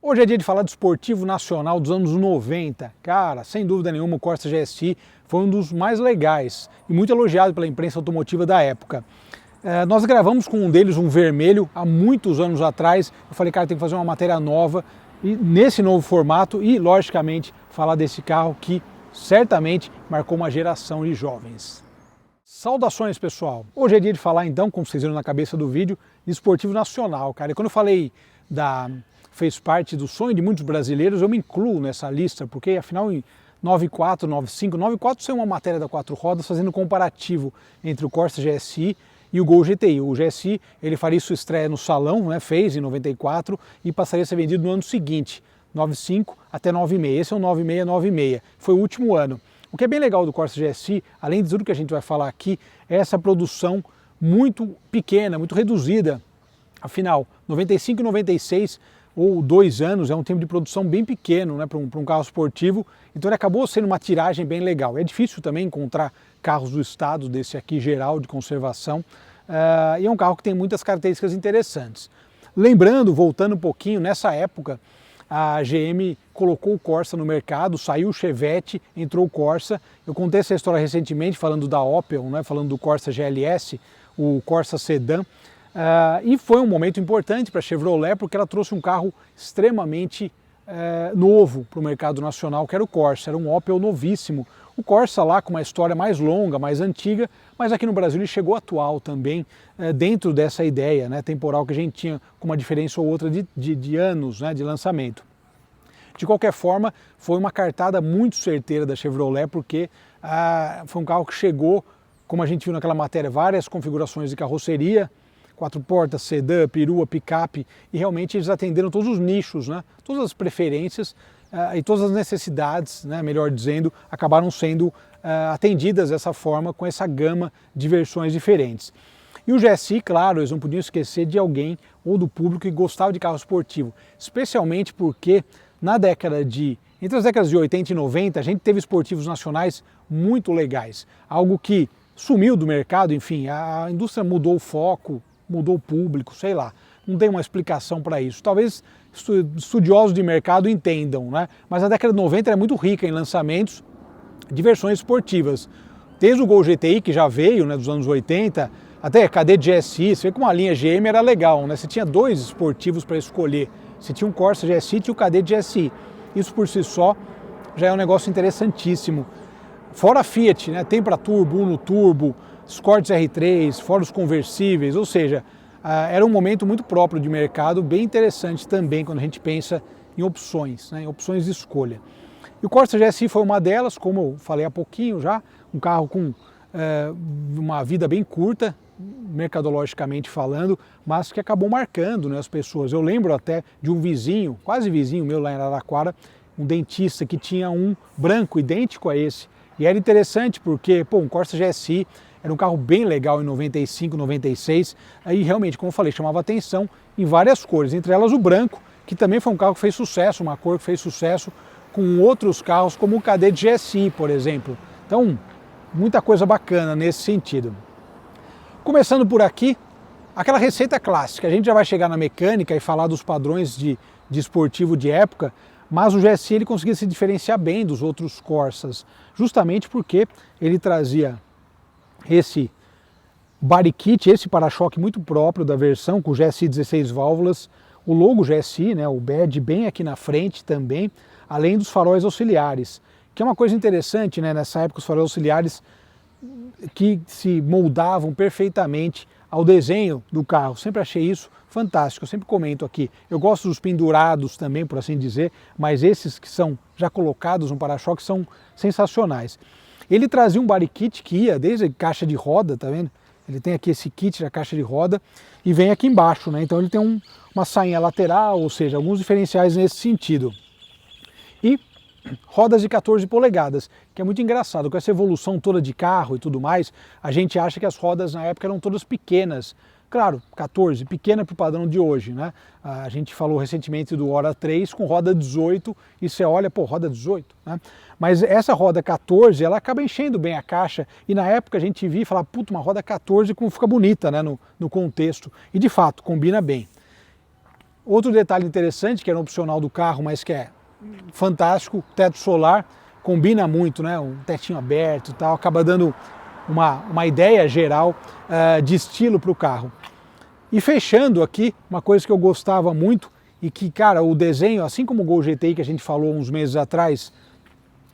Hoje é dia de falar do esportivo nacional dos anos 90. Cara, sem dúvida nenhuma, o Corsa GSI foi um dos mais legais e muito elogiado pela imprensa automotiva da época. Nós gravamos com um deles, um vermelho, há muitos anos atrás. Eu falei, cara, tem que fazer uma matéria nova e nesse novo formato e, logicamente, falar desse carro que certamente marcou uma geração de jovens. Saudações, pessoal! Hoje é dia de falar, então, como vocês viram na cabeça do vídeo, de esportivo nacional, cara. E quando eu falei fez parte do sonho de muitos brasileiros, eu me incluo nessa lista, porque afinal em 94, 95, 94 saiu uma matéria da Quatro Rodas fazendo um comparativo entre o Corsa GSI e o Gol GTI. O GSI, ele faria sua estreia no salão, né, fez em 94 e passaria a ser vendido no ano seguinte, 95 até 96. Esse é o 96. Foi o último ano. O que é bem legal do Corsa GSI, além de tudo que a gente vai falar aqui, é essa produção muito pequena, muito reduzida. Afinal, 95 e 96 ou 2 anos é um tempo de produção bem pequeno, né, para um carro esportivo, então ele acabou sendo uma tiragem bem legal. É difícil também encontrar carros do estado desse aqui geral de conservação, e é um carro que tem muitas características interessantes. Lembrando, voltando um pouquinho, nessa época a GM colocou o Corsa no mercado, saiu o Chevette, entrou o Corsa. Eu contei essa história recentemente falando da Opel, né, falando do Corsa GLS, o Corsa Sedan. E foi um momento importante para a Chevrolet porque ela trouxe um carro extremamente novo para o mercado nacional, que era o Corsa, era um Opel novíssimo. O Corsa lá com uma história mais longa, mais antiga, mas aqui no Brasil ele chegou atual também, dentro dessa ideia, né, temporal que a gente tinha com uma diferença ou outra de anos, né, de lançamento. De qualquer forma, foi uma cartada muito certeira da Chevrolet porque foi um carro que chegou, como a gente viu naquela matéria, várias configurações de carroceria, 4 portas, sedã, perua, picape, e realmente eles atenderam todos os nichos, né? Todas as preferências e todas as necessidades, né, melhor dizendo, acabaram sendo atendidas dessa forma, com essa gama de versões diferentes. E o GSI, claro, eles não podiam esquecer de alguém ou do público que gostava de carro esportivo, especialmente porque entre as décadas de 80 e 90, a gente teve esportivos nacionais muito legais, algo que sumiu do mercado, enfim, a indústria mudou o foco, mudou o público, sei lá, não tem uma explicação para isso. Talvez estudiosos de mercado entendam, né? Mas a década de 90 era muito rica em lançamentos de versões esportivas. Desde o Gol GTI, que já veio, né, dos anos 80, até Kadett GSI, você vê como a linha GM era legal, né? Você tinha 2 esportivos para escolher. Você tinha um Corsa GSI e tinha o Kadett GSI. Isso por si só já é um negócio interessantíssimo. Fora a Fiat, né? Tem para turbo, Uno Turbo, Escort R3, fora os conversíveis, ou seja, era um momento muito próprio de mercado, bem interessante também quando a gente pensa em opções, né, em opções de escolha. E o Corsa GSI foi uma delas, como eu falei há pouquinho já, um carro com uma vida bem curta, mercadologicamente falando, mas que acabou marcando, né, as pessoas. Eu lembro até de um vizinho, quase vizinho meu lá em Araraquara, um dentista que tinha um branco idêntico a esse. E era interessante porque, pô, um Corsa GSI era um carro bem legal em 95, 96, aí realmente, como eu falei, chamava atenção em várias cores, entre elas o branco, que também foi um carro que fez sucesso, uma cor que fez sucesso com outros carros como o Kadett GSI, por exemplo. Então, muita coisa bacana nesse sentido. Começando por aqui, aquela receita clássica, a gente já vai chegar na mecânica e falar dos padrões de esportivo de época, mas o GSI ele conseguia se diferenciar bem dos outros Corsas, justamente porque ele trazia esse body kit, esse para-choque muito próprio da versão, com o GSI 16 válvulas, o logo GSI, né, o badge bem aqui na frente também, além dos faróis auxiliares, que é uma coisa interessante, né, nessa época os faróis auxiliares que se moldavam perfeitamente ao desenho do carro. Sempre achei isso fantástico, eu sempre comento aqui. Eu gosto dos pendurados também, por assim dizer, mas esses que são já colocados no para-choque são sensacionais. Ele trazia um body kit que ia desde a caixa de roda, tá vendo? Ele tem aqui esse kit da caixa de roda e vem aqui embaixo, né? Então ele tem uma sainha lateral, ou seja, alguns diferenciais nesse sentido. E rodas de 14 polegadas, que é muito engraçado, com essa evolução toda de carro e tudo mais, a gente acha que as rodas na época eram todas pequenas. Claro, 14, pequena para o padrão de hoje, né? A gente falou recentemente do Hora 3 com roda 18 e você olha, pô, roda 18, né? Mas essa roda 14, ela acaba enchendo bem a caixa e na época a gente via e falava, puta, uma roda 14 como fica bonita, né, no contexto. E de fato, combina bem. Outro detalhe interessante, que era opcional do carro, mas que é fantástico, teto solar, combina muito, né? Um tetinho aberto e tal, acaba dando uma ideia geral de estilo para o carro. E fechando aqui, uma coisa que eu gostava muito e que, cara, o desenho, assim como o Gol GTI que a gente falou uns meses atrás,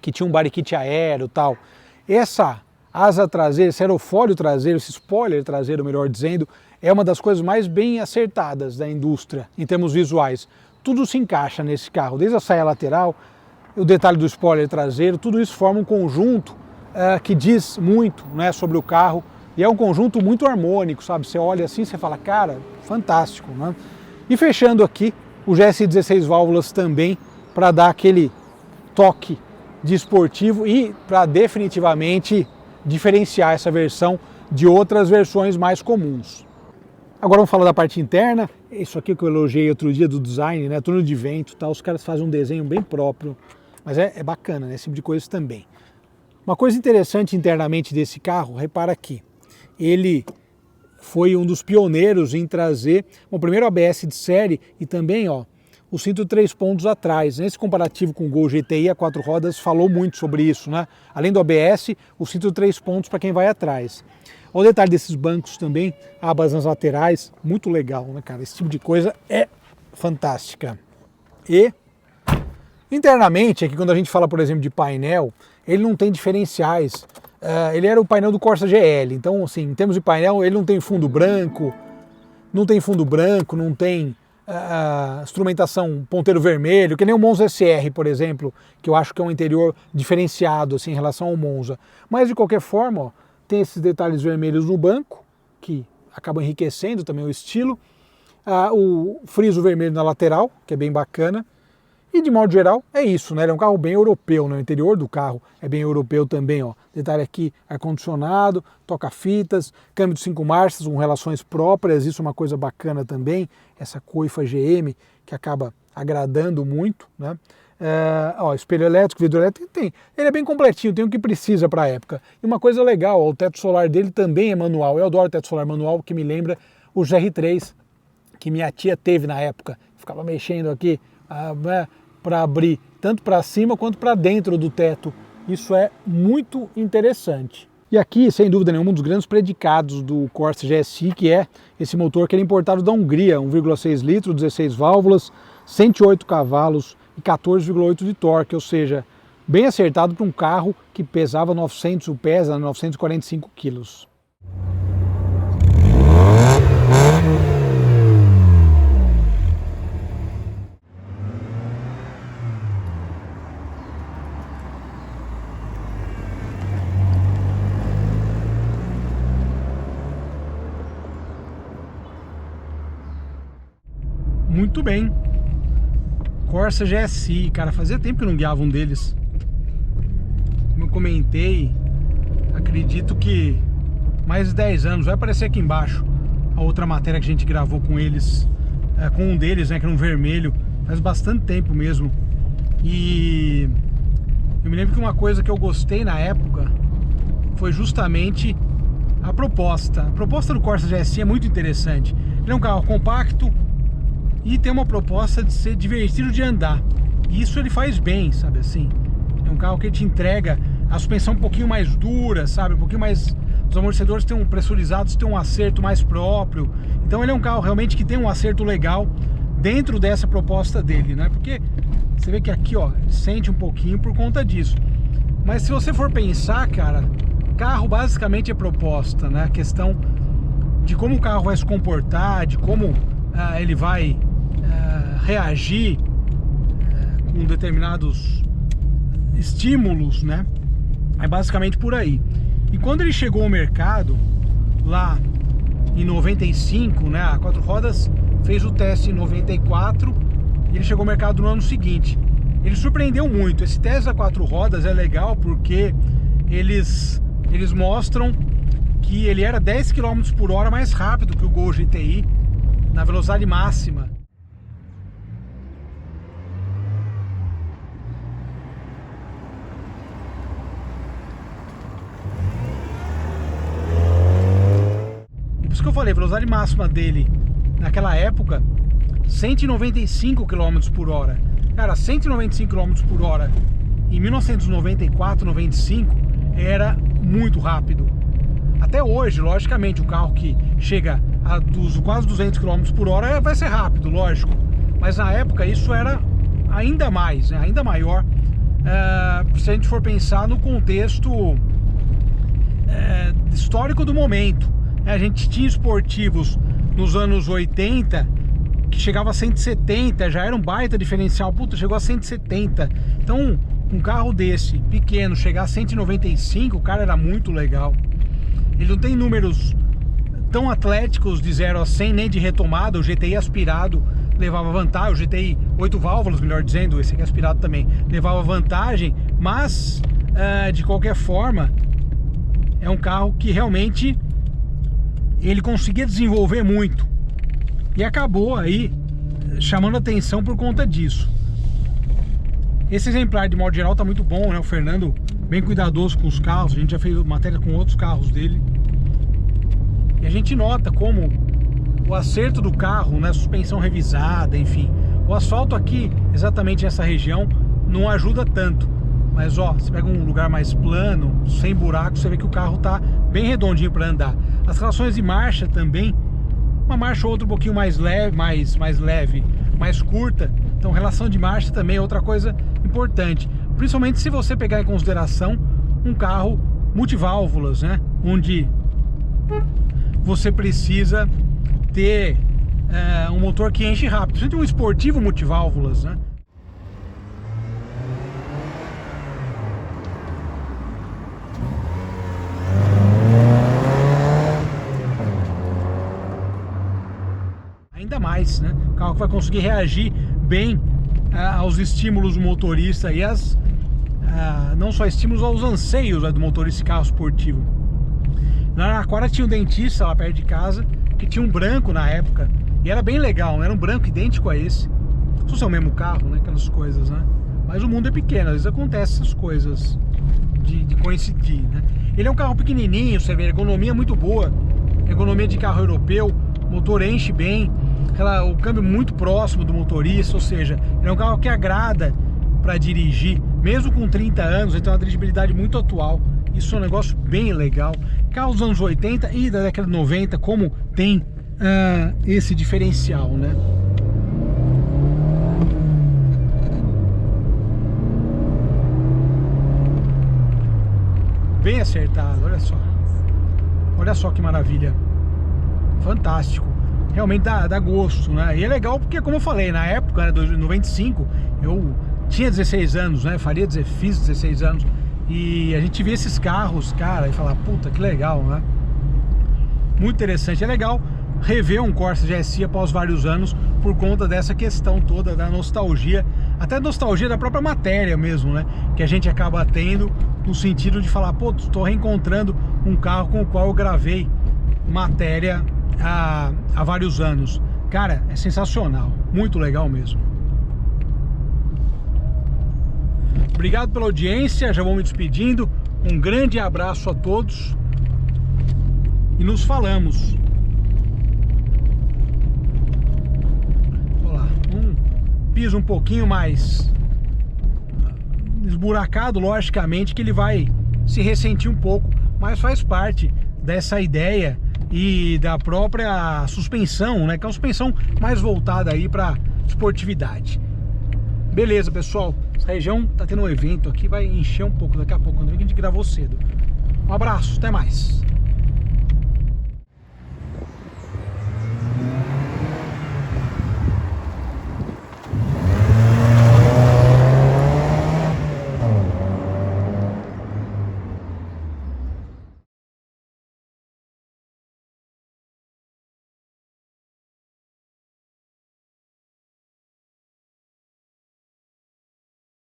que tinha um body kit aéreo e tal, essa asa traseira, esse aerofólio traseiro, esse spoiler traseiro, melhor dizendo, é uma das coisas mais bem acertadas da indústria em termos visuais. Tudo se encaixa nesse carro, desde a saia lateral, o detalhe do spoiler traseiro, tudo isso forma um conjunto que diz muito, né, sobre o carro, e é um conjunto muito harmônico, sabe? Você olha assim, você fala, cara, fantástico, né? E fechando aqui, o GSI 16 válvulas também, para dar aquele toque de esportivo e para definitivamente diferenciar essa versão de outras versões mais comuns. Agora vamos falar da parte interna. Isso aqui que eu elogiei outro dia do design, né? Túnel de vento, tal. Os caras fazem um desenho bem próprio, mas é bacana, né? Esse tipo de coisa também. Uma coisa interessante internamente desse carro, repara aqui, ele foi um dos pioneiros em trazer o primeiro ABS de série e também, ó, o cinto 3 pontos atrás. Nesse comparativo com o Gol GTI, a 4 rodas falou muito sobre isso, né? Além do ABS, o cinto 3 pontos para quem vai atrás. O detalhe desses bancos também, abas nas laterais, muito legal, né, cara? Esse tipo de coisa é fantástica. E internamente, aqui quando a gente fala, por exemplo, de painel, ele não tem diferenciais. Ele era o painel do Corsa GL, então, assim, em termos de painel, ele não tem fundo branco, não tem instrumentação ponteiro vermelho, que nem o Monza SR, por exemplo, que eu acho que é um interior diferenciado assim, em relação ao Monza. Mas, de qualquer forma, ó, tem esses detalhes vermelhos no banco, que acabam enriquecendo também o estilo, o friso vermelho na lateral, que é bem bacana. E de modo geral é isso, né? Ele é um carro bem europeu, né? O interior do carro é bem europeu também, ó. Detalhe aqui, ar-condicionado, toca-fitas, câmbio de 5 marchas com relações próprias, isso é uma coisa bacana também, essa coifa GM que acaba agradando muito, né? Ó, espelho elétrico, vidro elétrico, tem. Ele é bem completinho, tem o que precisa para a época. E uma coisa legal, ó, o teto solar dele também é manual. Eu adoro o teto solar manual, que me lembra o GR3 que minha tia teve na época. Ficava mexendo aqui para abrir tanto para cima quanto para dentro do teto. Isso é muito interessante. E aqui, sem dúvida nenhuma, um dos grandes predicados do Corsa GSI, que é esse motor que era importado da Hungria, 1,6 litros, 16 válvulas, 108 cavalos e 14,8 de torque, ou seja, bem acertado para um carro que pesava 900, pesa 945 quilos. Muito bem, Corsa GSI, cara, fazia tempo que eu não guiava um deles. Como eu comentei, acredito que mais de 10 anos, vai aparecer aqui embaixo a outra matéria que a gente gravou com eles, com um deles, né, que era um vermelho, faz bastante tempo mesmo. E eu me lembro que uma coisa que eu gostei na época foi justamente a proposta. A proposta do Corsa GSI é muito interessante. Ele é um carro compacto e tem uma proposta de ser divertido de andar. E isso ele faz bem, sabe assim? É um carro que te entrega a suspensão um pouquinho mais dura, sabe? Um pouquinho mais... Os amortecedores têm pressurizados, tem um acerto mais próprio. Então ele é um carro realmente que tem um acerto legal dentro dessa proposta dele, né? Porque você vê que aqui, ó, sente um pouquinho por conta disso. Mas se você for pensar, cara, carro basicamente é proposta, né? A questão de como o carro vai se comportar, de como ele vai reagir com determinados estímulos, né? É basicamente por aí. E quando ele chegou ao mercado, lá em 95, né? A 4 rodas fez o teste em 94 e ele chegou ao mercado no ano seguinte. Ele surpreendeu muito. Esse teste da 4 rodas é legal porque eles mostram que ele era 10 km por hora mais rápido que o Gol GTI na velocidade máxima. E por isso que eu falei, a velocidade máxima dele naquela época 195 km por hora. Cara, 195 km por hora em 1994, 95 era muito rápido. Até hoje, logicamente, o carro que chega a quase 200 km por hora vai ser rápido, lógico. Mas na época isso era ainda mais, né? Ainda maior. Se a gente for pensar no contexto histórico do momento. A gente tinha esportivos nos anos 80 que chegava a 170, já era um baita diferencial. Puta, chegou a 170. Então, um carro desse, pequeno, chegar a 195, cara, era muito legal. Ele não tem números tão atléticos de 0 a 100, nem de retomada. O GTI aspirado levava vantagem, o GTI 8 válvulas, melhor dizendo, esse aqui aspirado também, levava vantagem, mas, de qualquer forma, é um carro que realmente ele conseguia desenvolver muito. E acabou aí chamando atenção por conta disso. Esse exemplar, de modo geral, tá muito bom, né? O Fernando bem cuidadoso com os carros. A gente já fez matéria com outros carros dele. E a gente nota como o acerto do carro, né? Suspensão revisada, enfim. O asfalto aqui, exatamente nessa região, não ajuda tanto. Mas ó, você pega um lugar mais plano, sem buraco, você vê que o carro tá bem redondinho para andar. As relações de marcha também, uma marcha ou outra um pouquinho mais leve, mais curta. Então relação de marcha também é outra coisa importante. Principalmente se você pegar em consideração um carro multiválvulas, né? Onde você precisa ter um motor que enche rápido. Você tem um esportivo multiválvulas, né? Ainda mais, né? O carro que vai conseguir reagir bem aos estímulos do motorista e não só estímulos, aos anseios, né, do motorista de carro esportivo. Na Araraquara tinha um dentista lá perto de casa que tinha um branco na época e era bem legal, né? Era um branco idêntico a esse. Se fosse o mesmo carro, né? Aquelas coisas, né? Mas o mundo é pequeno, às vezes acontecem essas coisas de coincidir, né? Ele é um carro pequenininho, você vê, a ergonomia é muito boa, ergonomia de carro europeu, o motor enche bem, o câmbio muito próximo do motorista, ou seja, ele é um carro que agrada para dirigir, mesmo com 30 anos, ele tem uma dirigibilidade muito atual. Isso é um negócio bem legal. Carros dos anos 80 e da década de 90, como tem esse diferencial, né? Bem acertado, olha só. Olha só que maravilha. Fantástico. Realmente dá gosto, né? E é legal porque, como eu falei, na época, né, de 95, eu tinha 16 anos, né? Fiz 16 anos. E a gente via esses carros, cara, e falava, puta, que legal, né? Muito interessante. É legal rever um Corsa GSI após vários anos por conta dessa questão toda da nostalgia, até nostalgia da própria matéria mesmo, né? Que a gente acaba tendo no sentido de falar, pô, estou reencontrando um carro com o qual eu gravei matéria há vários anos. Cara, é sensacional, muito legal mesmo. Obrigado pela audiência, já vou me despedindo. Um grande abraço a todos e nos falamos. Olha lá, um piso um pouquinho mais esburacado, logicamente que ele vai se ressentir um pouco, mas faz parte dessa ideia e da própria suspensão, né? Que é uma suspensão mais voltada aí para esportividade. Beleza, pessoal. Essa região tá tendo um evento aqui, vai encher um pouco daqui a pouco, quando a gente gravou cedo. Um abraço, até mais.